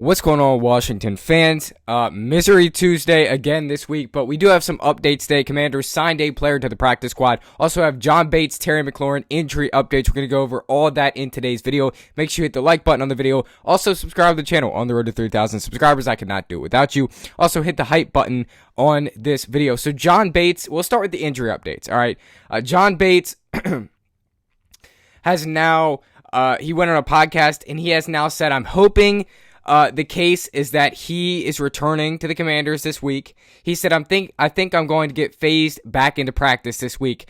What's going on, Washington fans? Misery Tuesday again this week, but we do have some updates today. Commanders signed a player to the practice squad. Also have John Bates, Terry McLaurin injury updates. We're going to go over all that in today's video. Make sure you hit the like button on the video. Also subscribe to the channel. On the road to 3,000 subscribers. I could not do it without you. Also hit the hype button on this video. So John Bates, we'll start with the injury updates. All right. John Bates has now, he went on a podcast and he has now said, I'm hoping the case is that he is returning to the Commanders this week. He said, I think I'm going to get phased back into practice this week.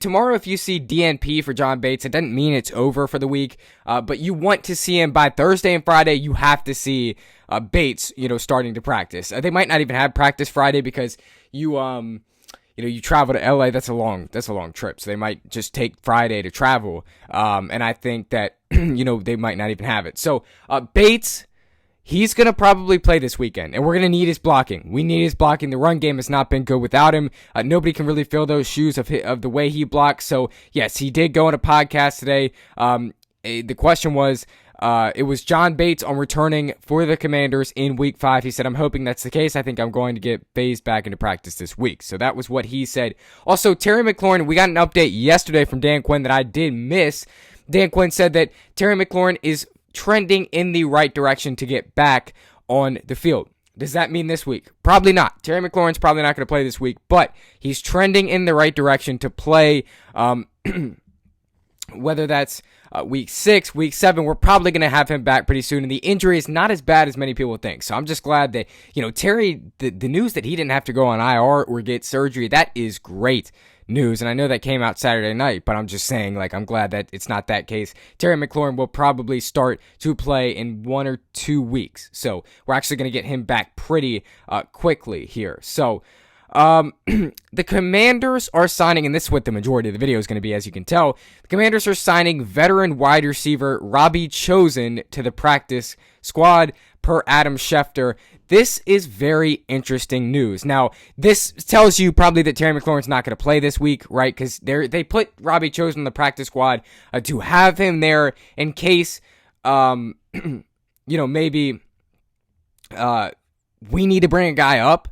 Tomorrow, if you see DNP for John Bates, it doesn't mean it's over for the week, but you want to see him by Thursday and Friday. You have to see Bates, starting to practice. They might not even have practice Friday because you travel to LA. That's a long trip. So they might just take Friday to travel. And I think that, they might not even have it. So Bates, he's going to probably play this weekend, and we're going to need his blocking. We need his blocking. The run game has not been good without him. Nobody can really fill those shoes of the way he blocks. So, yes, he did go on a podcast today. The question was, it was John Bates on returning for the Commanders in Week 5. He said, I'm hoping that's the case. I think I'm going to get phased back into practice this week. So that was what he said. Also, Terry McLaurin, we got an update yesterday from Dan Quinn that I did miss. Dan Quinn said that Terry McLaurin is trending in the right direction to get back on the field. Does that mean this week? Probably not. Terry McLaurin's probably not going to play this week, but he's trending in the right direction to play, whether that's week 6, week 7, we're probably going to have him back pretty soon, and the injury is not as bad as many people think. So I'm just glad that, Terry, the news that he didn't have to go on IR or get surgery, that is great news, and I know that came out Saturday night, but I'm just saying, I'm glad that it's not that case. Terry McLaurin will probably start to play in 1 or 2 weeks, so we're actually going to get him back pretty quickly here. So the Commanders are signing, and this is what the majority of the video is going to be, as you can tell. The Commanders are signing veteran wide receiver ROBBIE Chosen to the practice squad, per Adam Schefter. This is very interesting news. Now, this tells you probably that Terry McLaurin's not going to play this week, right? Because they put ROBBIE Chosen on the practice squad to have him there in case, maybe we need to bring a guy up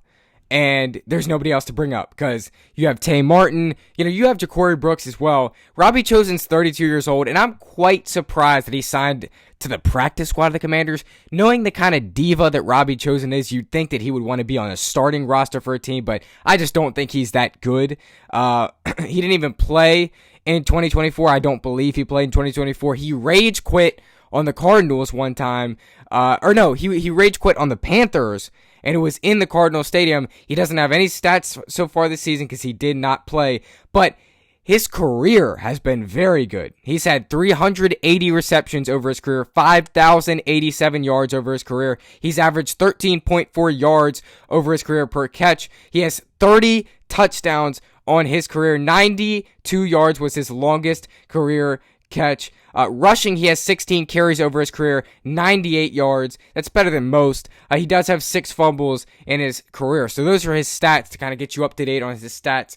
and there's nobody else to bring up because you have Tay Martin, you have Ja'Cory Brooks as well. ROBBIE Chosen's 32 years old, and I'm quite surprised that he signed to the practice squad of the Commanders. Knowing the kind of diva that ROBBIE Chosen is, you'd think that he would want to be on a starting roster for a team, but I just don't think he's that good. He didn't even play in 2024. I don't believe he played in 2024. He rage quit on the Cardinals one time. He rage quit on the Panthers, and it was in the Cardinal Stadium. He doesn't have any stats so far this season because he did not play, but his career has been very good. He's had 380 receptions over his career, 5,087 yards over his career. He's averaged 13.4 yards over his career per catch. He has 30 touchdowns on his career. 92 yards was his longest career catch. Rushing, he has 16 carries over his career, 98 yards. That's better than most. He does have 6 fumbles in his career. So those are his stats to kind of get you up to date on his stats.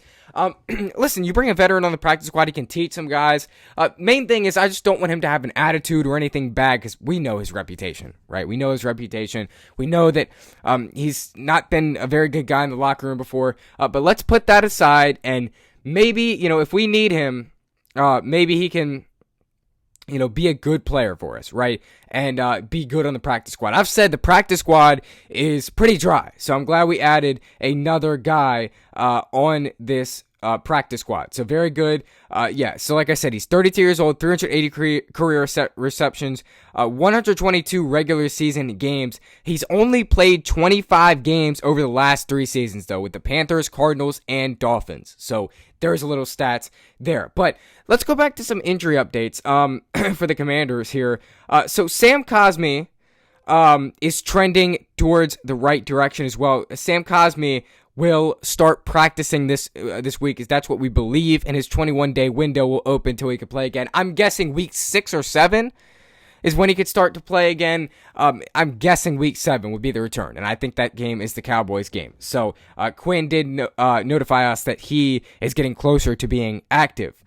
Listen, you bring a veteran on the practice squad, he can teach some guys. Main thing is I just don't want him to have an attitude or anything bad because we know his reputation, right? We know his reputation. We know that he's not been a very good guy in the locker room before. But let's put that aside, and maybe, if we need him, maybe he can be a good player for us, right? And be good on the practice squad. I've said the practice squad is pretty dry, so I'm glad we added another guy on this practice squad. So very good. So like I said, he's 32 years old, 380 career receptions, 122 regular season games. He's only played 25 games over the last 3 seasons, though, with the Panthers, Cardinals, and Dolphins. So there's a little stats there. But let's go back to some injury updates for the Commanders here. So Sam Cosmi is trending towards the right direction as well. Sam Cosmi will start practicing this week, as that's what we believe, and his 21-day window will open until he can play again. I'm guessing week 6 or 7 is when he could start to play again. I'm guessing week 7 would be the return, and I think that game is the Cowboys game. So Quinn did notify us that he is getting closer to being active.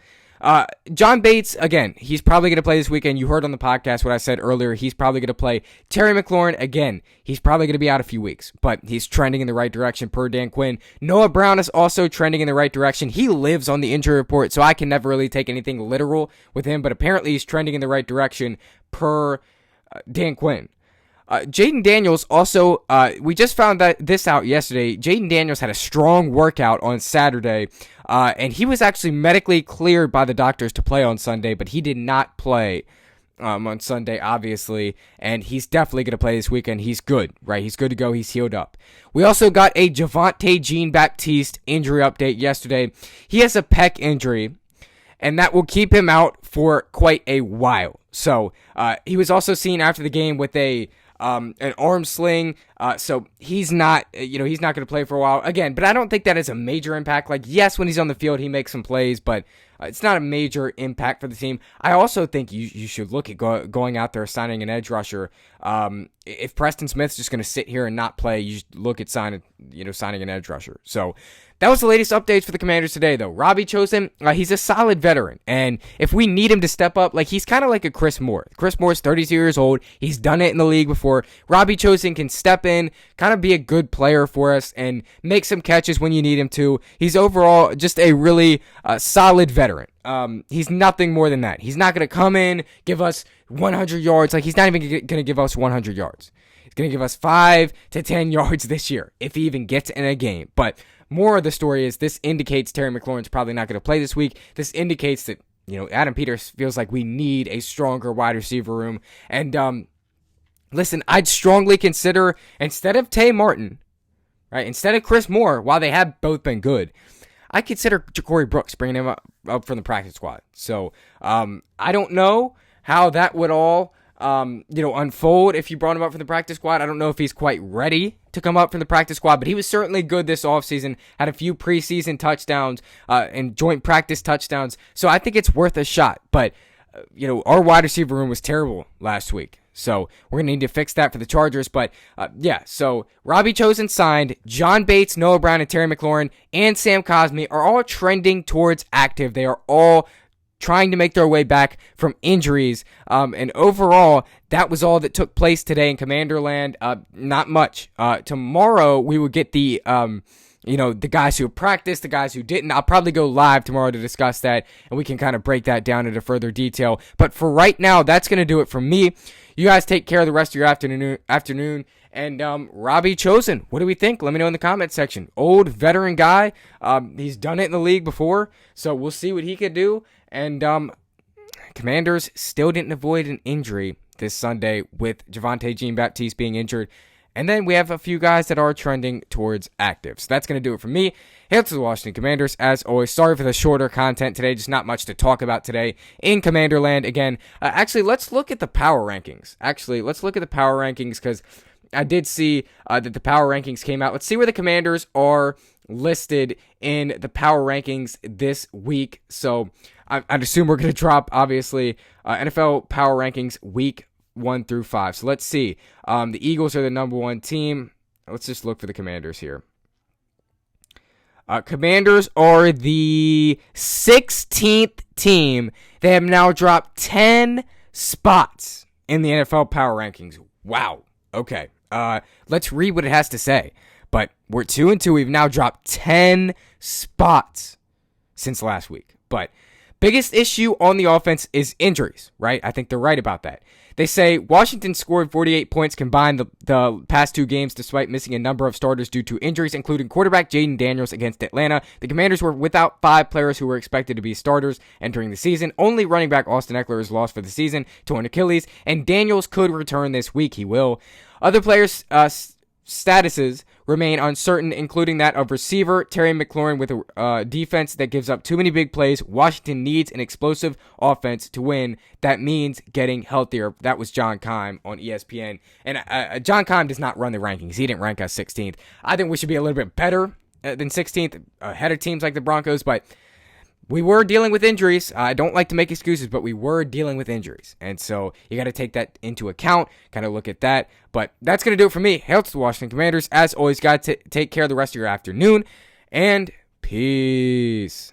John Bates, again, he's probably going to play this weekend. You heard on the podcast what I said earlier. He's probably going to play. Terry McLaurin, again, he's probably going to be out a few weeks, but he's trending in the right direction per Dan Quinn. Noah Brown is also trending in the right direction. He lives on the injury report, so I can never really take anything literal with him, but apparently he's trending in the right direction per Dan Quinn. Jaden Daniels also, we just found this out yesterday. Jaden Daniels had a strong workout on Saturday, and he was actually medically cleared by the doctors to play on Sunday, but he did not play on Sunday, obviously, and he's definitely going to play this weekend. He's good, right? He's good to go. He's healed up. We also got a Javonte Jean-Baptiste injury update yesterday. He has a pec injury, and that will keep him out for quite a while. So he was also seen after the game with an arm sling, so he's not going to play for a while again. But I don't think that is a major impact. Like, yes, when he's on the field, he makes some plays, but it's not a major impact for the team. I also think you should look at going out there signing an edge rusher. If Preston Smith's just going to sit here and not play, you should look at signing an edge rusher. So that was the latest updates for the Commanders today, though. Robbie Chosen, he's a solid veteran, and if we need him to step up, like, he's kind of like a Chris Moore. Chris Moore's 32 years old. He's done it in the league before. Robbie Chosen can step in, kind of be a good player for us, and make some catches when you need him to. He's overall just a really solid veteran. He's nothing more than that. He's not going to come in, give us 100 yards. Like, he's not even going to give us 100 yards. He's going to give us 5 to 10 yards this year, if he even gets in a game. But more of the story is this indicates Terry McLaurin's probably not going to play this week. This indicates that, Adam Peters feels like we need a stronger wide receiver room. And, listen, I'd strongly consider, instead of Tay Martin, right, instead of Chris Moore, while they have both been good, I consider Ja'Cory Brooks, bringing him up from the practice squad. So, I don't know how that would all, unfold if you brought him up from the practice squad. I don't know if he's quite ready to come up from the practice squad, but he was certainly good this offseason, had a few preseason touchdowns, and joint practice touchdowns. So I think it's worth a shot. But, our wide receiver room was terrible last week. So we're going to need to fix that for the Chargers. But, so Robbie Chosen signed. John Bates, Noah Brown, and Terry McLaurin, and Sam Cosmi are all trending towards active. They are all trying to make their way back from injuries. And overall, that was all that took place today in Commanderland. Not much. Tomorrow, we will get the guys who practiced, the guys who didn't. I'll probably go live tomorrow to discuss that, and we can kind of break that down into further detail. But for right now, that's going to do it from me. You guys take care of the rest of your afternoon. And Robbie Chosen, what do we think? Let me know in the comment section. Old veteran guy. He's done it in the league before, so we'll see what he could do. And Commanders still didn't avoid an injury this Sunday with Javonte Jean-Baptiste being injured. And then we have a few guys that are trending towards active. So that's going to do it for me. Hail to the Washington Commanders. As always, sorry for the shorter content today. Just not much to talk about today in Commanderland. Again, let's look at the power rankings. Because I did see that the power rankings came out. Let's see where the Commanders are listed in the power rankings this week. So I'd assume we're going to drop, obviously, NFL power rankings week 1 through 5. So let's see. The Eagles are the number 1 team. Let's just look for the Commanders here. Commanders are the 16th team. They have now dropped 10 spots in the NFL power rankings. Wow. Okay. Let's read what it has to say. But we're 2-2. We've now dropped 10 spots since last week. But biggest issue on the offense is injuries, right? I think they're right about that. They say Washington scored 48 points combined the past 2 games despite missing a number of starters due to injuries, including quarterback Jaden Daniels against Atlanta. The Commanders were without 5 players who were expected to be starters entering the season. Only running back Austin Eckler is lost for the season to an Achilles, and Daniels could return this week. He will. Other players' statuses remain uncertain, including that of receiver Terry McLaurin with a defense that gives up too many big plays. Washington needs an explosive offense to win. That means getting healthier. That was John Keim on ESPN. And John Keim does not run the rankings. He didn't rank us 16th. I think we should be a little bit better than 16th, ahead of teams like the Broncos, but we were dealing with injuries. I don't like to make excuses, but we were dealing with injuries. And so you got to take that into account, kind of look at that. But that's going to do it for me. Hail to the Washington Commanders. As always, got to take care of the rest of your afternoon. And peace.